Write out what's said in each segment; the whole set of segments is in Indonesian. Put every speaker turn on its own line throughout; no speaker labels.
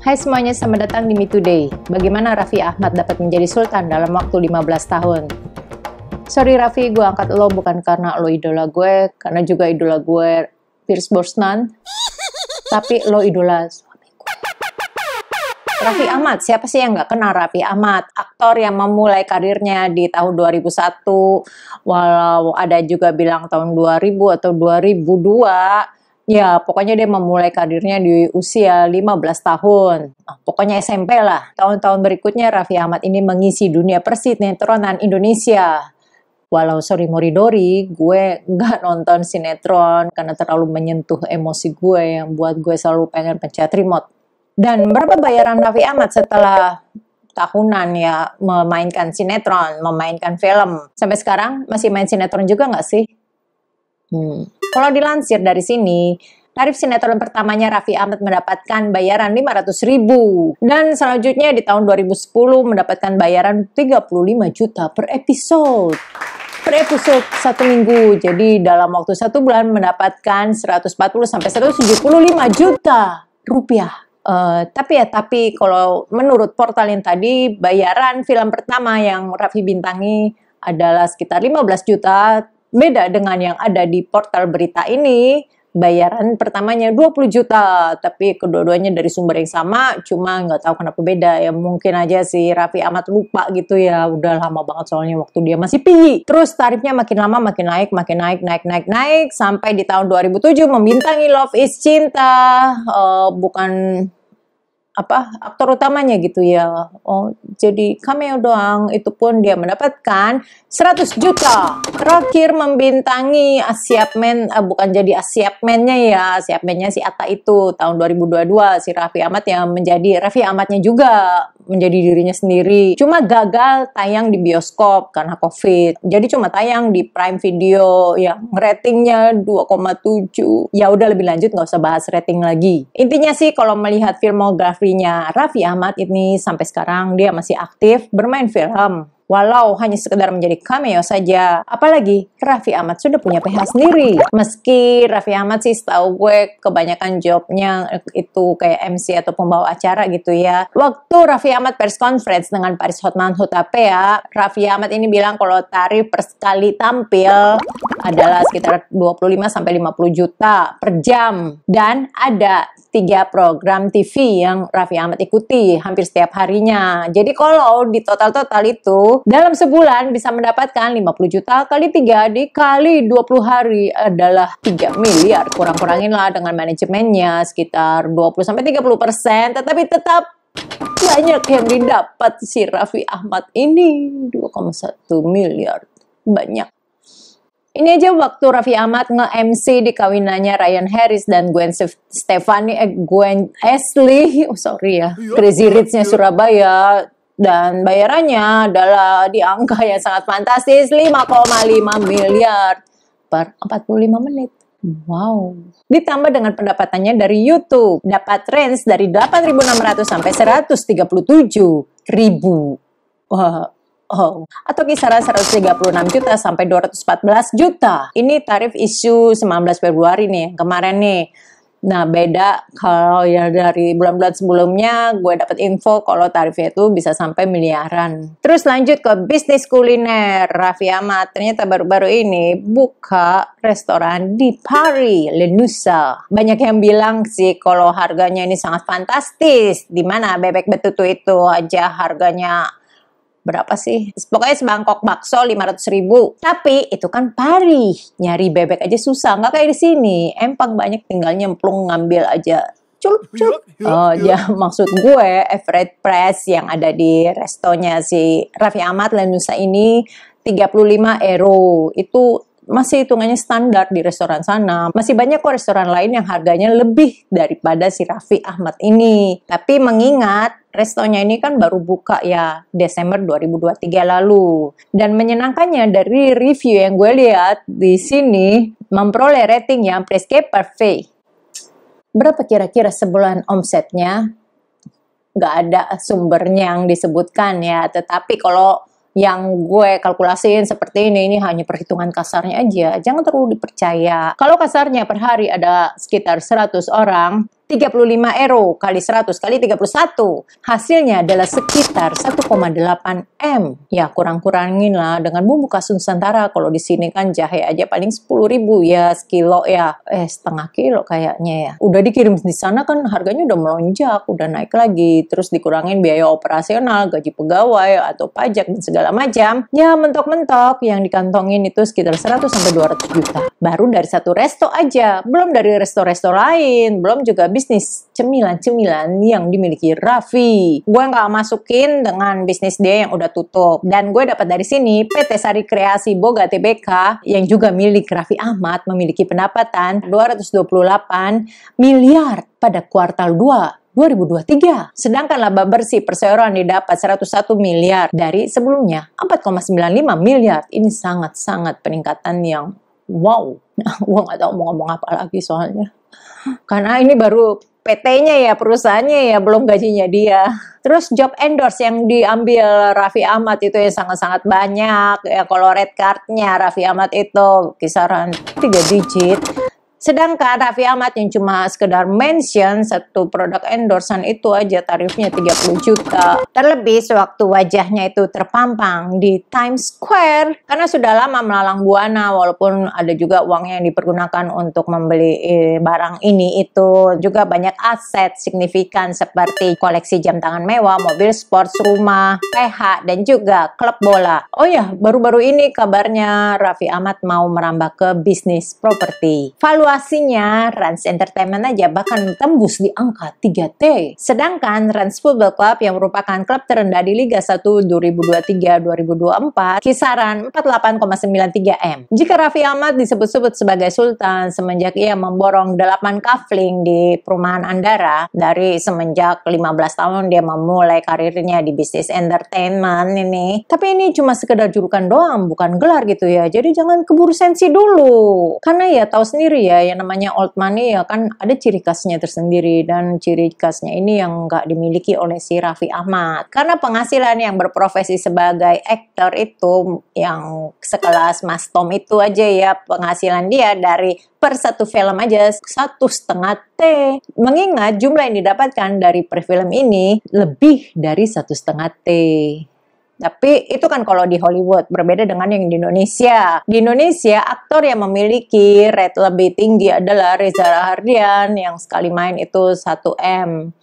Hai semuanya, selamat datang di Me Today. Bagaimana Raffi Ahmad dapat menjadi sultan dalam waktu 15 tahun? Sorry Raffi, gue angkat lo bukan karena lo idola gue, karena juga idola gue Pierce Brosnan, tapi lo idola suami gue. Raffi Ahmad, siapa sih yang gak kenal Raffi Ahmad? Aktor yang memulai karirnya di tahun 2001, walau ada juga bilang tahun 2000 atau 2002. Ya, pokoknya dia memulai karirnya di usia 15 tahun. Nah, pokoknya SMP lah. Tahun-tahun berikutnya Raffi Ahmad ini mengisi dunia persinetronan Indonesia. Walau sorry Moridori, gue nggak nonton sinetron karena terlalu menyentuh emosi gue yang buat gue selalu pengen pencet remote. Dan berapa bayaran Raffi Ahmad setelah tahunan ya memainkan sinetron, memainkan film? Sampai sekarang masih main sinetron juga nggak sih? Kalau dilansir dari sini, tarif sinetron pertamanya Raffi Ahmad mendapatkan bayaran 500.000 dan selanjutnya di tahun 2010 mendapatkan bayaran 35 juta per episode. Per episode 1 minggu, jadi dalam waktu 1 bulan mendapatkan 140 sampai 175 juta rupiah. Tapi kalau menurut portal yang tadi, bayaran film pertama yang Raffi bintangi adalah sekitar 15 juta. Beda dengan yang ada di portal berita ini, bayaran pertamanya 20 juta, tapi kedua-duanya dari sumber yang sama, cuma nggak tahu kenapa beda, ya mungkin aja si Raffi Ahmad lupa gitu ya, udah lama banget soalnya waktu dia masih pi. Terus tarifnya makin lama makin naik, sampai di tahun 2007 membintangi Love is Cinta, bukan aktor utamanya gitu ya. Jadi cameo doang, itu pun dia mendapatkan 100 juta. Terakhir membintangi Asiapmen, bukan jadi Asiapmennya ya, Asiapmennya si Atta itu tahun 2022 si Raffi Ahmad yang menjadi Raffi Ahmadnya juga, menjadi dirinya sendiri. Cuma gagal tayang di bioskop karena COVID. Jadi cuma tayang di Prime Video yang ratingnya 2,7. Ya udah lebih lanjut nggak usah bahas rating lagi. Intinya sih kalau melihat filmografinya Raffi Ahmad ini sampai sekarang dia masih aktif bermain film. Walau hanya sekedar menjadi cameo saja. Apalagi Raffi Ahmad sudah punya PH sendiri. Meski Raffi Ahmad sih setahu gue kebanyakan jobnya itu kayak MC atau pembawa acara gitu ya. Waktu Raffi Ahmad press conference dengan Paris Hotman Hutapea, Raffi Ahmad ini bilang kalau tarif per sekali tampil adalah sekitar 25 sampai 50 juta per jam. Dan ada 3 program TV yang Raffi Ahmad ikuti hampir setiap harinya. Jadi kalau di total-total itu dalam sebulan bisa mendapatkan 50 juta kali 3 dikali 20 hari adalah 3 miliar. Kurang-kurangin lah dengan manajemennya sekitar 20-30%. Tetapi tetap banyak yang didapat si Raffi Ahmad ini. 2,1 miliar. Banyak. Ini aja waktu Raffi Ahmad nge-MC di kawinannya Ryan Harris dan Gwen Ashley, Crazy Rich-nya Surabaya. Dan bayarannya adalah di angka yang sangat fantastis, 5,5 miliar per 45 menit. Wow. Ditambah dengan pendapatannya dari YouTube, dapat range dari 8.600 sampai 137.000. Atau kisaran 136 juta sampai 214 juta. Ini tarif isu 19 Februari nih, kemarin nih. Nah, beda kalau ya dari bulan-bulan sebelumnya gue dapat info kalau tarifnya itu bisa sampai miliaran. Terus lanjut ke bisnis kuliner. Raffi Ahmad ternyata baru-baru ini buka restoran di Paris, Le Nusa. Banyak yang bilang sih kalau harganya ini sangat fantastis. Dimana bebek betutu itu aja harganya berapa sih? Pokoknya semangkok bakso 500.000. Tapi itu kan Paris, nyari bebek aja susah, nggak kayak di sini. Empang banyak, tinggal nyemplung ngambil aja. Cup. Ya maksud gue average price yang ada di restonya si Raffi Ahmad Le Nusa ini 35 euro. Itu masih hitungannya standar di restoran sana. Masih banyak kok restoran lain yang harganya lebih daripada si Raffi Ahmad ini. Tapi mengingat restonya ini kan baru buka ya Desember 2023 lalu. Dan menyenangkannya dari review yang gue lihat di sini memperoleh rating yang presque parfait. Berapa kira-kira sebulan omsetnya? Nggak ada sumbernya yang disebutkan ya. Tetapi kalau yang gue kalkulasiin seperti ini hanya perhitungan kasarnya aja, jangan terlalu dipercaya. Kalau kasarnya per hari ada sekitar 100 orang, €35 kali 100 kali 31. Hasilnya adalah sekitar 1,8 M. Ya, kurang-kurangin lah dengan bumbu khas Nusantara. Kalau di sini kan jahe aja paling 10.000 ya sekilo ya. Setengah kilo kayaknya ya. Udah dikirim di sana kan harganya udah melonjak, udah naik lagi. Terus dikurangin biaya operasional, gaji pegawai atau pajak dan segala macam. Ya, mentok-mentok yang dikantongin itu sekitar 100 sampai 200 juta. Baru dari satu resto aja, belum dari resto-resto lain, belum juga bisnis cemilan-cemilan yang dimiliki Raffi. Gue nggak masukin dengan bisnis dia yang udah tutup. Dan gue dapat dari sini, PT Sari Kreasi Boga Tbk yang juga milik Raffi Ahmad memiliki pendapatan 228 miliar pada kuartal 2 2023. Sedangkan laba bersih perseroan didapat 101 miliar dari sebelumnya 4,95 miliar. Ini sangat-sangat peningkatan yang wow. Gue nggak tahu mau ngomong apa lagi soalnya. Karena ini baru PT-nya ya, perusahaannya ya, belum gajinya dia. Terus job endorse yang diambil Raffi Ahmad itu ya sangat-sangat banyak. Ya kalau red card-nya Raffi Ahmad itu kisaran 3 digit. Sedangkan Raffi Ahmad yang cuma sekedar mention satu produk endorsean itu aja tarifnya 30 juta. Terlebih sewaktu wajahnya itu terpampang di Times Square. Karena sudah lama melalang buana walaupun ada juga uang yang dipergunakan untuk membeli barang ini itu. Juga banyak aset signifikan seperti koleksi jam tangan mewah, mobil sports, rumah, PH, dan juga klub bola. Oh ya, baru-baru ini kabarnya Raffi Ahmad mau merambah ke bisnis properti. Valuasinya Rans Entertainment aja bahkan tembus di angka 3T. Sedangkan Rans Football Club yang merupakan klub terendah di Liga 1 2023-2024 kisaran 48,93 M. Jika Raffi Ahmad disebut-sebut sebagai sultan semenjak ia memborong 8 kafling di perumahan Andara dari semenjak 15 tahun dia memulai karirnya di bisnis entertainment ini. Tapi ini cuma sekedar julukan doang, bukan gelar gitu ya. Jadi jangan keburu sensi dulu. Karena ya tahu sendiri ya, yang namanya old money ya kan ada ciri khasnya tersendiri, dan ciri khasnya ini yang nggak dimiliki oleh si Raffi Ahmad. Karena penghasilan yang berprofesi sebagai aktor itu yang sekelas Mas Tom itu aja ya, penghasilan dia dari per satu film aja 1,5 T. Mengingat jumlah yang didapatkan dari per film ini lebih dari 1,5 T. Tapi itu kan kalau di Hollywood, berbeda dengan yang di Indonesia. Di Indonesia, aktor yang memiliki rate lebih tinggi adalah Reza Rahardian yang sekali main itu 1 M.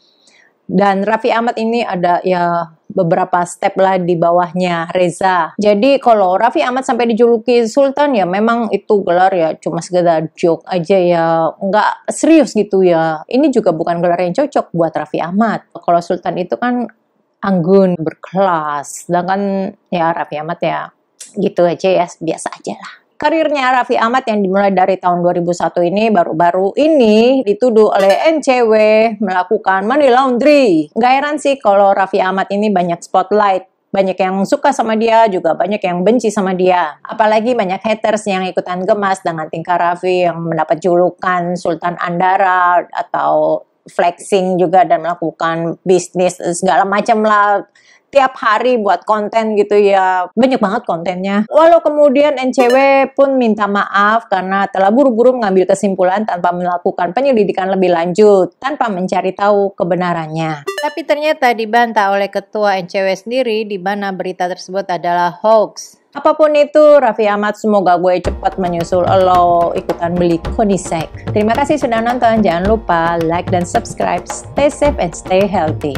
Dan Raffi Ahmad ini ada ya beberapa step lah di bawahnya Reza. Jadi kalau Raffi Ahmad sampai dijuluki Sultan ya memang itu gelar ya cuma sekedar joke aja ya, nggak serius gitu ya. Ini juga bukan gelar yang cocok buat Raffi Ahmad. Kalau Sultan itu kan anggun, berkelas. Sedangkan ya Raffi Ahmad ya gitu aja ya, biasa aja lah. Karirnya Raffi Ahmad yang dimulai dari tahun 2001 ini baru-baru ini dituduh oleh NCW melakukan money laundry. Gak heran sih kalau Raffi Ahmad ini banyak spotlight. Banyak yang suka sama dia, juga banyak yang benci sama dia. Apalagi banyak haters yang ikutan gemas dengan tingkah Raffi yang mendapat julukan Sultan Andara atau flexing juga dan melakukan bisnis segala macam lah. Tiap hari buat konten gitu ya, banyak banget kontennya. Walau kemudian NCW pun minta maaf karena telah buru-buru mengambil kesimpulan tanpa melakukan penyelidikan lebih lanjut, tanpa mencari tahu kebenarannya. Tapi ternyata dibantah oleh ketua NCW sendiri di mana berita tersebut adalah hoax. Apapun itu, Raffi Ahmad semoga gue cepat menyusul lo ikutan beli Konisek. Terima kasih sudah nonton, jangan lupa like dan subscribe. Stay safe and stay healthy.